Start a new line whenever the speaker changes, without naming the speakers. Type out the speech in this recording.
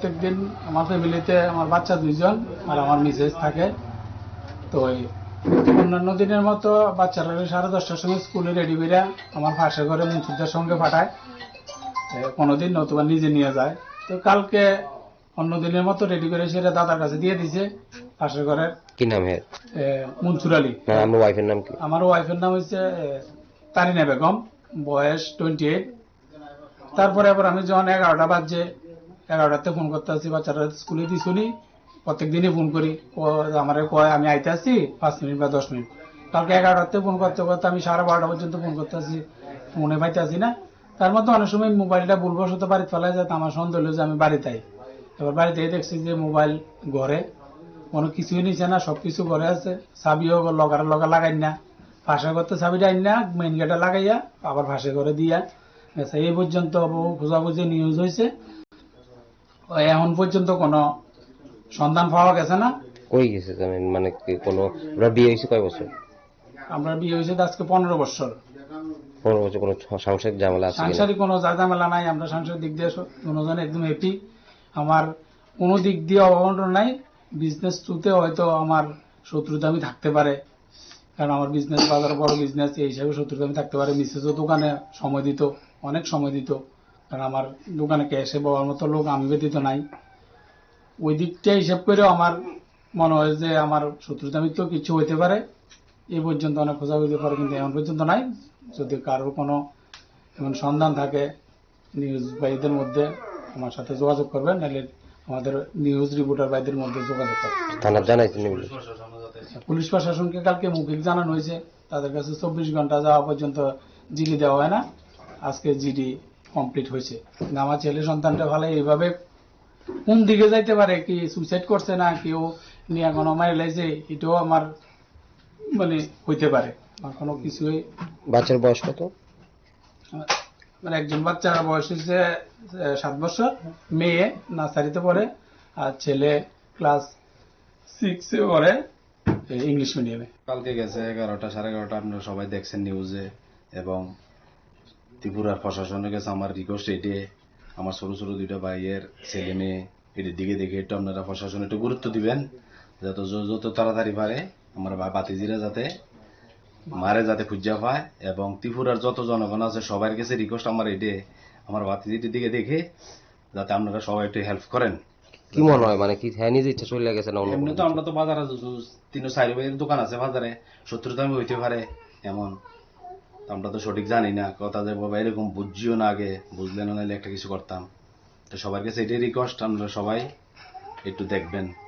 প্রত্যেকদিন আমার ফ্যামিলিতে আমার বাচ্চা 2 জন আর আমার মিসেস থাকে। তো অন্যান্য দিনের মতো বাচ্চারা 10:30টার সময় স্কুলে রেডি করে আমার পাশের ঘরে মুন্সিদের সঙ্গে পাঠায়, কোনোদিন নতুবা নিজে নিয়ে যায়। তো কালকে অন্য দিনের মতো রেডি করে সেটা দাদার কাছে দিয়ে দিছে পাশের ঘরের।
কি নাম হ্যাঁ?
মনসুর আলী।
আমার ওয়াইফের নাম কি?
আমার ওয়াইফের নাম হচ্ছে তারিনা বেগম, বয়স 28। তারপরে আবার আমি যখন 11টা বাজে 11টাতে ফোন করতে আসি, বাচ্চারা স্কুলে দিছুনি, প্রত্যেক দিনই ফোন করি, আমার কয় আমি আইতে আসি 5 মিনিট বা 10 মিনিট। কালকে 11টাতে ফোন করতে করতে আমি 12:30 পর্যন্ত ফোন করতে আসি, ফোনে পাইতে আসি না। তার মধ্যে অনেক সময় মোবাইলটা ভুলবশত বাড়িতে ফেলা যায়, আমার সন্দেহ হলো যে আমি বাড়িতে আই। এবার বাড়িতে দেখছি যে মোবাইল ঘরে, কোনো কিছুই নিছে না, সবকিছু ঘরে আছে, চাবিও লগা লাগাই না, ফাঁসে করতে চাবিটা আইন না মেইন গেটে লাগাইয়া আবার ফাঁসে করে দিয়া গেছে। এই পর্যন্ত খোঁজাখুঁজি নিউজ হয়েছে, এখন পর্যন্ত কোনো সন্ধান পাওয়া গেছে না।
কই গেছে জানেন? মানে কোনো বিয়ে হয়েছে কয় বছর?
আমরা বিয়ে হয়েছে আজকে 15 বছর।
15 বছর কোনো সাংসারিক ঝামেলা আছে?
সাংসারিক কোনো ঝামেলা নাই, আমরা সাংসারিক দিক দিয়ে দুজন একদম হ্যাপি। আমার কোনো দিক দিয়ে অভাবন নাই। বিজনেস থ্রুতে হয়তো আমার শত্রুতা আমি থাকতে পারে, কারণ আমার বিজনেস বাজার বড় বিজনেস, এই হিসাবে শত্রুতা আমি থাকতে পারে। মিসেসও দোকানে সময় দিত, অনেক সময় দিত, কারণ আমার দোকানে ক্যাশে পাওয়ার মতো লোক আমি ব্যতীত নাই। ওই দিকটা হিসাব করেও আমার মনে হয় যে আমার শত্রুতা মিত্র কিছু হইতে পারে। এই পর্যন্ত অনেক খোঁজা হইতে পারে, কিন্তু এখন পর্যন্ত নাই। যদি কারোর কোনো এমন সন্ধান থাকে নিউজ ভাইদের মধ্যে আমার সাথে যোগাযোগ করবেন, নাহলে আমাদের নিউজ রিপোর্টার ভাইদের মধ্যে যোগাযোগ করবেন।
থানা জানাইছেন?
পুলিশ প্রশাসনকে কালকে মৌখিক জানানো হয়েছে, তাদের কাছে 24 ঘন্টা যাওয়া পর্যন্ত জিডি দেওয়া হয় না। আজকে জিডি কমপ্লিট হয়েছে। আমার ছেলে সন্তানটা ভালো, এইভাবে কোন দিকে যাইতে পারে, কি সুইসাইড করছে না কেউ নিয়ে কোনো মারি লাইছে, এটাও আমার মানে হইতে পারে। আমার কোনো কিছুই।
বাচ্চার বয়স কত?
মানে একজন বাচ্চার বয়স হচ্ছে 7 বছর, মেয়ে নার্সারিতে পড়ে, আর ছেলে ক্লাস 6-এ পড়ে, ইংলিশ মিডিয়ামে।
কালকে গেছে 11টা 11:30, আপনারা সবাই দেখছেন নিউজে। এবং ত্রিপুরার প্রশাসনের কাছে আমার রিকোয়েস্ট, এটে আমার ছোট ছোট 2টা ভাইয়ের ছেলে মেয়ে এটির দিকে দেখে একটু আপনারা প্রশাসন একটু গুরুত্ব দিবেন, যাতে যত তাড়াতাড়ি পারে আমার বাতিজিরা যাতে মারে যাতে খুঁজা পায়। এবং ত্রিপুরার যত জনগণ আছে সবার কাছে রিকোয়েস্ট আমার এটে, আমার বাতিজিটির দিকে দেখে যাতে আপনারা সবাই একটু হেল্প করেন।
কি মনে হয়, মানে কি হ্যাঁ নিজে ইচ্ছা চলে গেছে না?
এমনি তো আমরা তো বাজারে 3-4 ভাইয়ের দোকান আছে বাজারে, শত্রুতা আমি হইতে পারে এমন আমরা তো সঠিক জানি না। কথা যে বাবা এরকম বুঝিও না, আগে বুঝলে না, নাহলে একটা কিছু করতাম। তো সবার কাছে এটাই রিকোয়েস্ট, আমরা সবাই একটু দেখবেন।